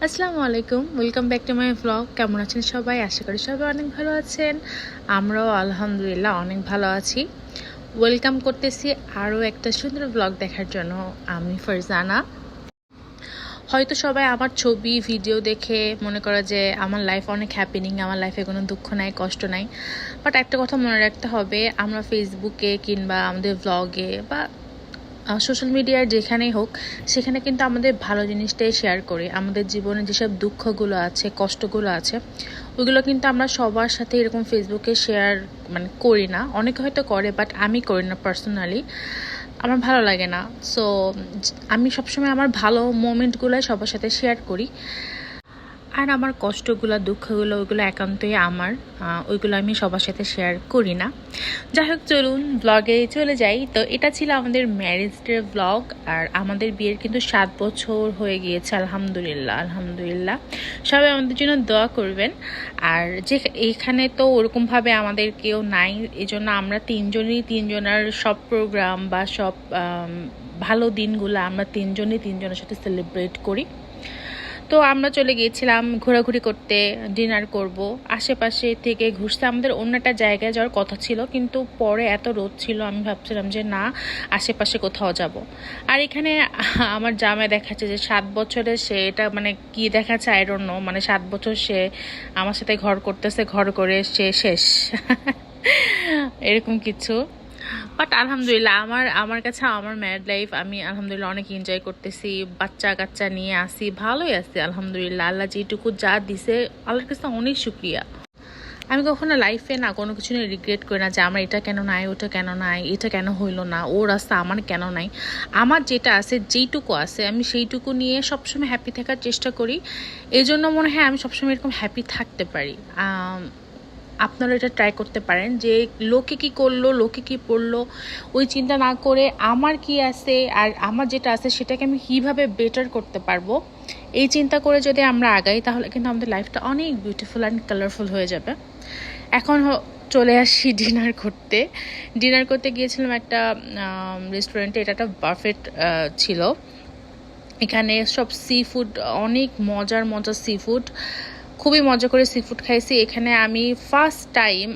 আসসালামু আলাইকুম, welcome back to my blog. কেমন আছেন সবাই? আশা করি সবাই অনেক ভালো আছেন। আমরাও আলহামদুলিল্লাহ অনেক ভালো আছি। ওয়েলকাম করতেছি আরও একটা সুন্দর ব্লগ দেখার জন্য। আমি ফারজানা। হয়তো সবাই আমার ছবি ভিডিও দেখে মনে করে যে আমার লাইফ অনেক হ্যাপিনিং, আমার লাইফে কোনো দুঃখ নাই, কষ্ট নাই। বাট একটা কথা মনে রাখতে হবে, আমরা ফেসবুকে কিংবা আমাদের ব্লগে বা সোশ্যাল মিডিয়ার যেখানেই হোক, সেখানে কিন্তু আমাদের ভালো জিনিসটাই শেয়ার করি। আমাদের জীবনে যেসব দুঃখগুলো আছে, কষ্টগুলো আছে, ওইগুলো কিন্তু আমরা সবার সাথে এরকম ফেসবুকে শেয়ার করি না। অনেকে হয়তো করে, বাট আমি করি না পার্সোনালি। আমার ভালো লাগে না। সো আমি সবসময় আমার ভালো মোমেন্টগুলোই সবার সাথে শেয়ার করি। আর আমার কষ্টগুলো, দুঃখগুলো, ওইগুলো একান্তই আমার, ওইগুলো আমি সবার সাথে শেয়ার করি না। যাই হোক, চলুন ব্লগে চলে যাই। তো এটা ছিল আমাদের ম্যারেজ ডে ব্লগ। আর আমাদের বিয়ের কিন্তু 7 বছর হয়ে গিয়েছে, আলহামদুলিল্লাহ আলহামদুলিল্লাহ। সবাই আমাদের জন্য দোয়া করবেন। আর যে এইখানে তো ওরকমভাবে আমাদের কেউ নাই, এই জন্য আমরা তিনজনের সব প্রোগ্রাম বা সব ভালো দিনগুলো আমরা তিনজনের সাথে সেলিব্রেট করি। তো আমরা চলে গিয়েছিলাম ঘোরাঘুরি করতে, ডিনার করব। আশেপাশে থেকে ঘুরতে আমাদের অন্য একটা জায়গায় যাওয়ার কথা ছিল, কিন্তু পরে এত রোদ ছিল, আমি ভাবছিলাম যে না, আশেপাশে কোথাও যাব। আর এখানে আমার জামাই দেখাচ্ছে যে 7 বছরে সে এটা কি দেখাচ্ছে আই ডোন্ট নো, 7 বছর সে আমার সাথে ঘর করতেছে, ঘর করে সে শেষ এরকম কিছু। বাট আলহামদুলিল্লাহ আমার কাছে আমার ম্যারিড লাইফ আমি আলহামদুলিল্লাহ অনেক এনজয় করতেছি। বাচ্চা কাচ্চা নিয়ে আসি, ভালোই আছি আলহামদুলিল্লাহ। আল্লাহ যেটুকু যা দিছে, আল্লাহর কাছে অনেক শুক্রিয়া। আমি কখনো লাইফে না কোনো কিছু নিয়ে রিগ্রেট করি না যে আমার এটা কেন নাই, ওটা কেন নাই, এটা কেন হইলো না, ও রাস্তা আমার কেন নাই। আমার যেটা আছে, যেইটুকু আছে, আমি সেইটুকু নিয়ে সবসময় হ্যাপি থাকার চেষ্টা করি। এই জন্য মনে হয় আমি সবসময় এরকম হ্যাপি থাকতে পারি। আপনারা এটা ট্রাই করতে পারেন যে লোকে কি করলো, লোকে কি পড়লো, ওই চিন্তা না করে আমার কি আছে আর আমার যেটা আছে সেটাকে আমি কীভাবে বেটার করতে পারবো, এই চিন্তা করে যদি আমরা আগাই, তাহলে কিন্তু আমাদের লাইফটা অনেক বিউটিফুল অ্যান্ড কালারফুল হয়ে যাবে। এখন চলে আসি ডিনার করতে গিয়েছিলাম একটা রেস্টুরেন্টে। এটা একটা বাফেট ছিল। এখানে সব সি ফুড, অনেক মজার সি ফুড, খুবই মজা করে সি ফুড খাইছি। এখানে আমি ফার্স্ট টাইম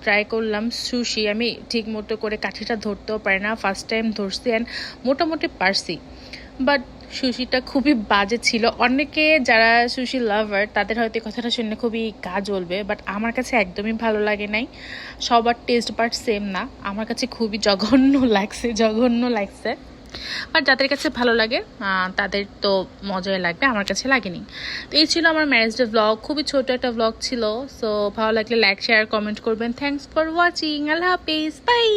ট্রাই করলাম সুশি। আমি ঠিক মতো করে কাঠিটা ধরতেও পারি না, ফার্স্ট টাইম ধরছি অ্যান্ড মোটামুটি পারছি। বাট সুশিটা খুবই বাজে ছিল। অনেকে যারা সুশি লাভার তাদের হয়তো কথাটা শুনে খুবই গা জ্বলবে, বাট আমার কাছে একদমই ভালো লাগে নাই। সবার টেস্ট বাট সেম না, আমার কাছে খুবই জঘন্য লাগছে। বাট যাদের কাছে ভালো লাগে তাদের তো মজাই লাগবে, আমার কাছে লাগেনি। তো এই ছিল আমার ম্যারেজ ডে ব্লগ। খুবই ছোট একটা ব্লগ ছিল। সো ভালো লাগলে লাইক, শেয়ার, কমেন্ট করবেন। Thanks for watching. আল্লাহ হাফিজ, বাই।